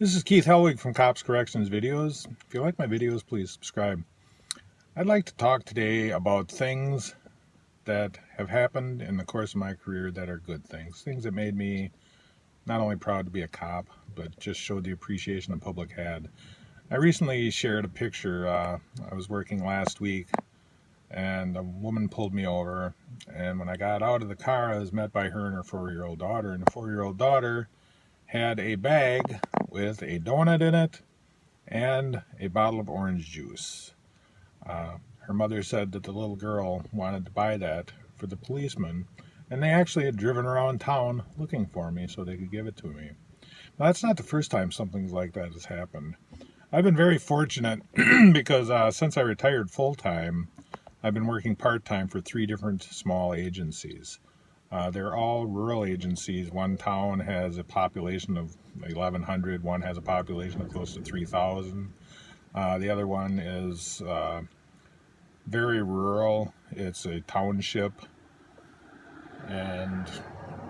This is Keith Helwig from Cops Corrections Videos. If you like my videos, please subscribe. I'd like to talk today about things that have happened in the course of my career that are good things. Things that made me not only proud to be a cop, but just showed the appreciation the public had. I recently shared a picture. I was working last week and a woman pulled me over, and when I got out of the car I was met by her and her 4-year-old daughter, and the 4-year-old daughter had a bag with a donut in it and a bottle of orange juice. Her mother said that the little girl wanted to buy that for the policeman, and they actually had driven around town looking for me so they could give it to me. Now, that's not the first time something like that has happened. I've been very fortunate because since I retired full-time, I've been working part-time for 3 different small agencies. They're all rural agencies. One town has a population of 1,100. One has a population of close to 3,000. The other one is very rural. It's a township, and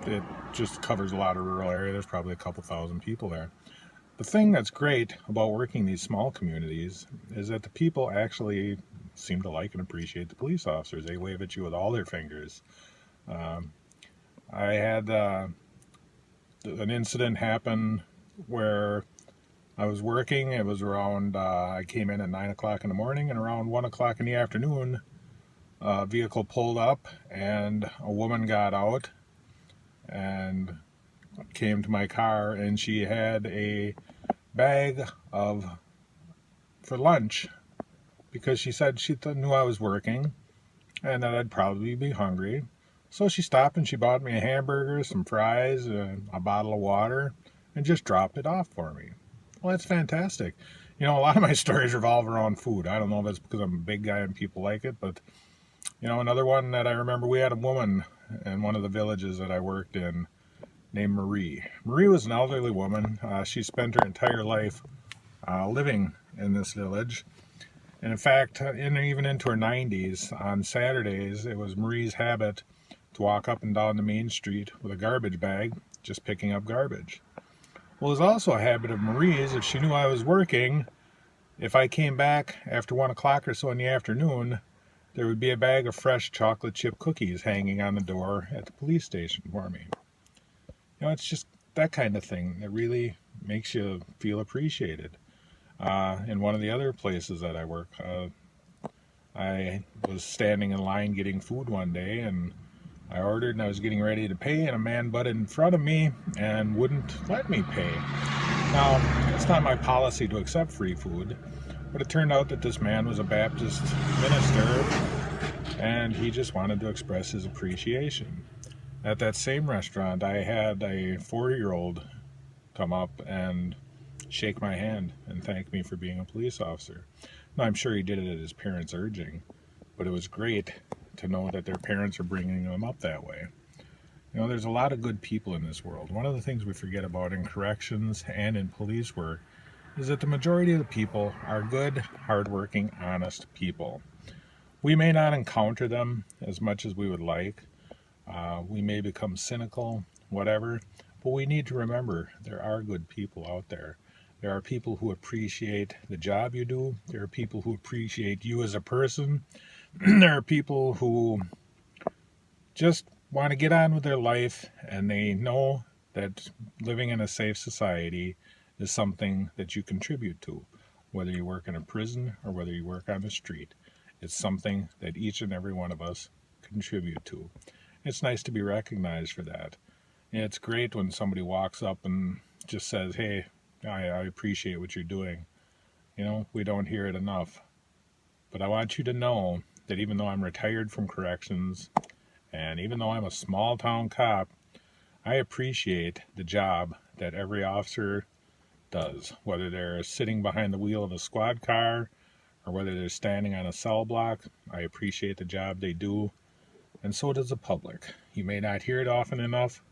it just covers a lot of rural area. There's probably a couple thousand people there. The thing that's great about working these small communities is that the people actually seem to like and appreciate the police officers. They wave at you with all their fingers. I had an incident happen where I was working. It was around, I came in at 9 o'clock in the morning, and around 1 o'clock in the afternoon, a vehicle pulled up and a woman got out and came to my car, and she had a bag for lunch because she said she knew I was working and that I'd probably be hungry. So she stopped and she bought me a hamburger, some fries, a bottle of water, and just dropped it off for me. Well, that's fantastic. You know, a lot of my stories revolve around food. I don't know if it's because I'm a big guy and people like it, but, you know, another one that I remember, we had a woman in one of the villages that I worked in named Marie. Marie was an elderly woman. She spent her entire life living in this village. And in fact, even into her 90s, on Saturdays, it was Marie's habit to walk up and down the main street with a garbage bag, just picking up garbage. Well, it was also a habit of Marie's, if she knew I was working, if I came back after 1 o'clock or so in the afternoon, there would be a bag of fresh chocolate chip cookies hanging on the door at the police station for me. You know, it's just that kind of thing that really makes you feel appreciated. In one of the other places that I work, I was standing in line getting food one day, and I ordered and I was getting ready to pay, and a man butted in front of me and wouldn't let me pay. Now, it's not my policy to accept free food, but it turned out that this man was a Baptist minister, and he just wanted to express his appreciation. At that same restaurant, I had a 4-year-old come up and shake my hand and thank me for being a police officer. Now, I'm sure he did it at his parents' urging, but it was great to know that their parents are bringing them up that way. You know, there's a lot of good people in this world. One of the things we forget about in corrections and in police work is that the majority of the people are good, hardworking, honest people. We may not encounter them as much as we would like. We may become cynical, whatever, but we need to remember there are good people out there. There are people who appreciate the job you do. There are people who appreciate you as a person. There are people who just want to get on with their life, and they know that living in a safe society is something that you contribute to, whether you work in a prison or whether you work on the street. It's something that each and every one of us contribute to. It's nice to be recognized for that. And it's great when somebody walks up and just says, hey, I appreciate what you're doing. You know, we don't hear it enough. But I want you to know that even though I'm retired from corrections, and even though I'm a small town cop, I appreciate the job that every officer does, whether they're sitting behind the wheel of a squad car or whether they're standing on a cell block. I appreciate the job they do, and so does the public. You may not hear it often enough,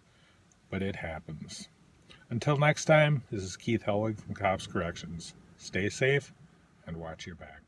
but it happens. Until next time, this is Keith Helwig from Cops Corrections. Stay safe and watch your back.